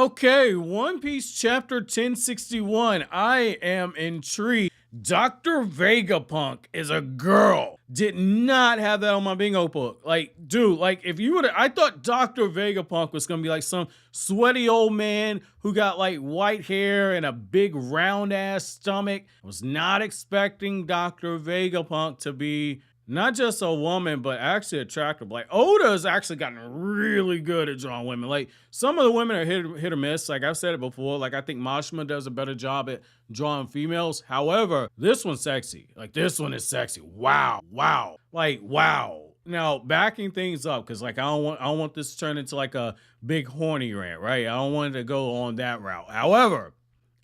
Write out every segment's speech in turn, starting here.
Okay, One Piece chapter 1061. I am intrigued. Dr. Vegapunk is a girl. Did not have that on my bingo book. Like, dude, like if you would I thought Dr. Vegapunk was gonna be like some sweaty old man who got like white hair and a big round ass stomach. I was not expecting Dr. Vegapunk to be not just a woman, but actually attractive. Like Oda has actually gotten really good at drawing women. Like some of the women are hit or miss. Like I've said it before. Like I think Mashima does a better job at drawing females. However, this one's sexy. Like this one is sexy. Wow, wow, like wow. Now backing things up because like I don't want this to turn into like a big horny rant, right? I don't want it to go on that route. However,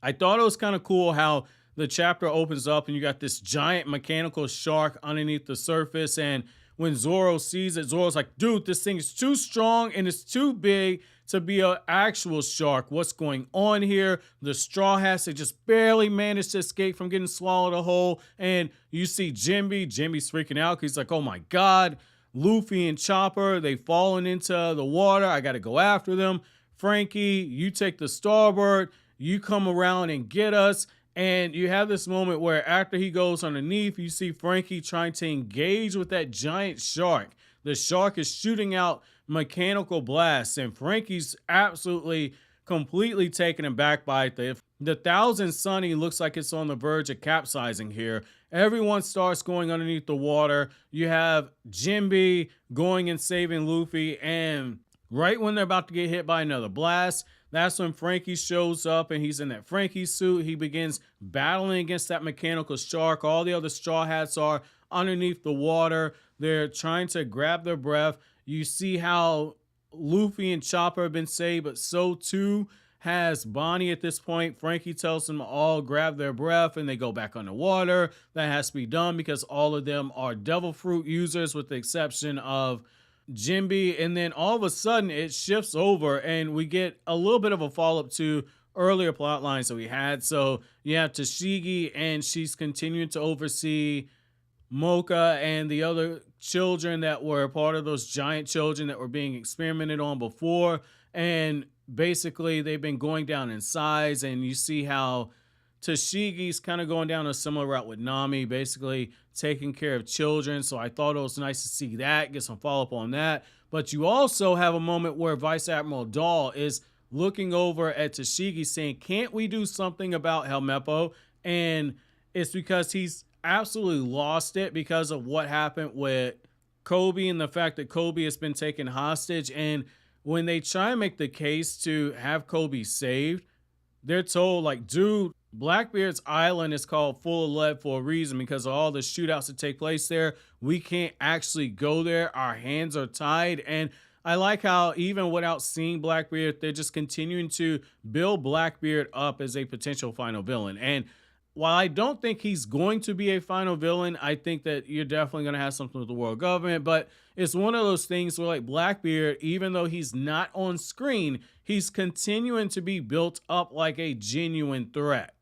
I thought it was kind of cool how the chapter opens up and you got this giant mechanical shark underneath the surface. And when Zoro sees it, Zoro's like, dude, this thing is too strong and it's too big to be an actual shark. What's going on here? The Straw Hats, they just barely managed to escape from getting swallowed whole. And you see Jinbe's freaking out because he's like, oh my God, Luffy and Chopper, they've fallen into the water. I got to go after them. Franky, you take the starboard, you come around and get us. And you have this moment where after he goes underneath, you see Franky trying to engage with that giant shark. The shark is shooting out mechanical blasts, and Franky's absolutely completely taken aback by it. The Thousand Sunny looks like it's on the verge of capsizing here. Everyone starts going underneath the water. You have Jinbe going and saving Luffy, and right when they're about to get hit by another blast, that's when Franky shows up and he's in that Franky suit. He begins battling against that mechanical shark. All the other Straw Hats are underneath the water. They're trying to grab their breath. You see how Luffy and Chopper have been saved, but so too has Bonney at this point. Franky tells them to all grab their breath and they go back underwater. That has to be done because all of them are devil fruit users with the exception of Jinbe. And then all of a sudden it shifts over and we get a little bit of a follow-up to earlier plot lines that we had. So you have Tashigi and she's continuing to oversee Mocha and the other children that were part of those giant children that were being experimented on before. And basically they've been going down in size, and you see how Tashigi's kind of going down a similar route with Nami, basically taking care of children. So I thought it was nice to see that, get some follow-up on that. But you also have a moment where Vice Admiral Dahl is looking over at Tashigi saying, can't we do something about Helmeppo? And it's because he's absolutely lost it because of what happened with Koby and the fact that Koby has been taken hostage. And when they try and make the case to have Koby saved, they're told like, dude, Blackbeard's island is called Full of Lead for a reason because of all the shootouts that take place there. We can't actually go there. Our hands are tied. And I like how even without seeing Blackbeard, they're just continuing to build Blackbeard up as a potential final villain. And while I don't think he's going to be a final villain, I think that you're definitely going to have something with the world government. But it's one of those things where like Blackbeard, even though he's not on screen, he's continuing to be built up like a genuine threat.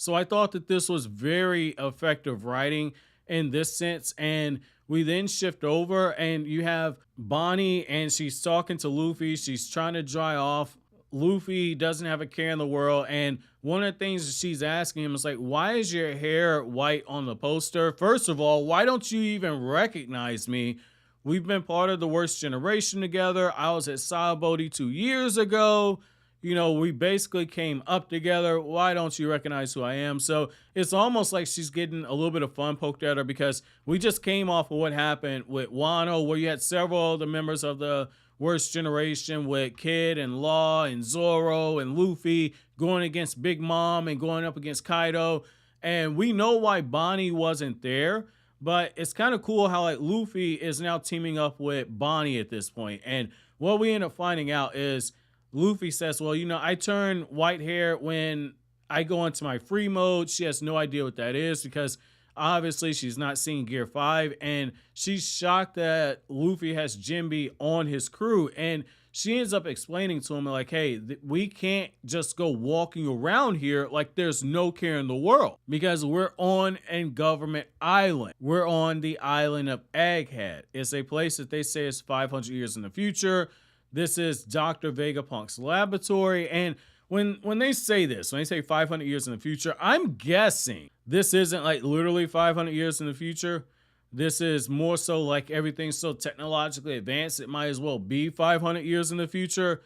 So I thought that this was very effective writing in this sense. And we then shift over and you have Bonney and she's talking to Luffy. She's trying to dry off. Luffy doesn't have a care in the world. And one of the things that she's asking him is like, why is your hair white on the poster? First of all, why don't you even recognize me? We've been part of the worst generation together. I was at Saobody 2 years ago. You know, we basically came up together. Why don't you recognize who I am? So it's almost like she's getting a little bit of fun poked at her because we just came off of what happened with Wano, where you had several of the members of the worst generation with Kid and Law and Zoro and Luffy going against Big Mom and going up against Kaido. And we know why Bonney wasn't there, but it's kind of cool how like Luffy is now teaming up with Bonney at this point. And what we end up finding out is Luffy says, well, you know, I turn white hair when I go into my free mode. She has no idea what that is because obviously she's not seeing Gear 5, and she's shocked that Luffy has Jinbe on his crew. And she ends up explaining to him like, hey, we can't just go walking around here like there's no care in the world because we're on a government island. We're on the island of Egghead. It's a place that they say is 500 years in the future. this is Dr. Vegapunk's laboratory. And when they say this, when they say 500 years in the future, I'm guessing this isn't like literally 500 years in the future. This is more so like everything's so technologically advanced, it might as well be 500 years in the future.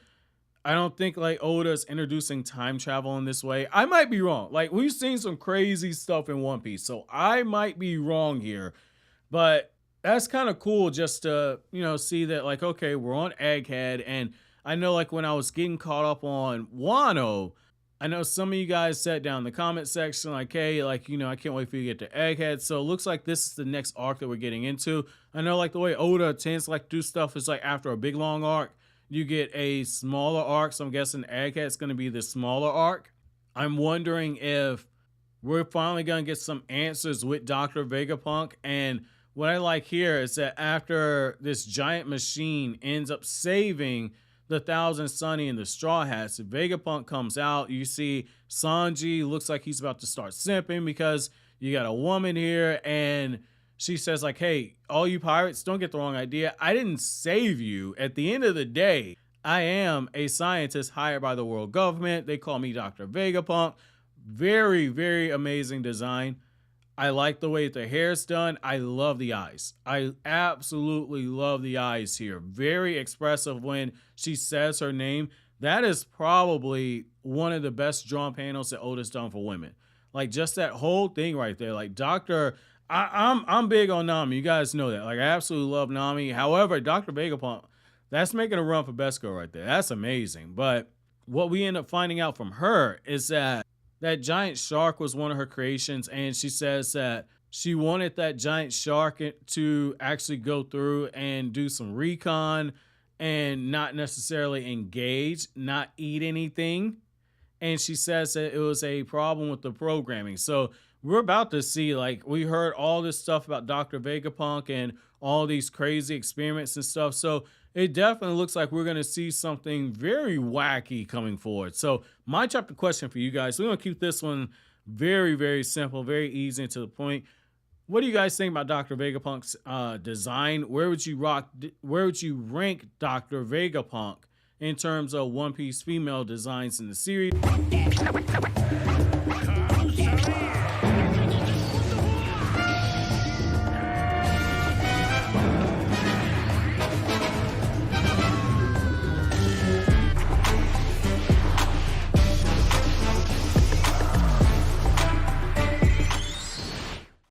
I don't think like Oda's introducing time travel in this way. I might be wrong. Like, we've seen some crazy stuff in One Piece, so I might be wrong here. But that's kind of cool just to, see that like, okay, we're on Egghead. And I know like when I was getting caught up on Wano, I know some of you guys said down in the comment section like, hey, like, I can't wait for you to get to Egghead. So it looks like this is the next arc that we're getting into. I know like the way Oda tends to like do stuff is like after a big long arc, you get a smaller arc. So I'm guessing Egghead's going to be the smaller arc. I'm wondering if we're finally going to get some answers with Dr. Vegapunk. And what I like here is that after this giant machine ends up saving the Thousand Sunny and the Straw Hats, Vegapunk comes out. You see Sanji looks like he's about to start simping because you got a woman here, and she says like, hey, all you pirates, don't get the wrong idea. I didn't save you. At the end of the day, I am a scientist hired by the world government. They call me Dr. Vegapunk. Very, very amazing design. I like the way the hair's done. I love the eyes. I absolutely love the eyes here. Very expressive when she says her name. That is probably one of the best drawn panels that Oda's done for women. Like just that whole thing right there. Like I'm big on Nami. You guys know that. Like I absolutely love Nami. However, Dr. Vegapunk, that's making a run for best girl right there. That's amazing. But what we end up finding out from her is that giant shark was one of her creations, and she says that she wanted that giant shark to actually go through and do some recon and not necessarily engage, not eat anything. And she says that it was a problem with the programming. So we're about to see, like, we heard all this stuff about Dr. Vegapunk and all these crazy experiments and stuff. So it definitely looks like we're going to see something very wacky coming forward. So my chapter question for you guys, we're going to keep this one very, very simple, very easy and to the point. What do you guys think about Dr. Vegapunk's design? Where would you rank Dr. Vegapunk in terms of One Piece female designs in the series?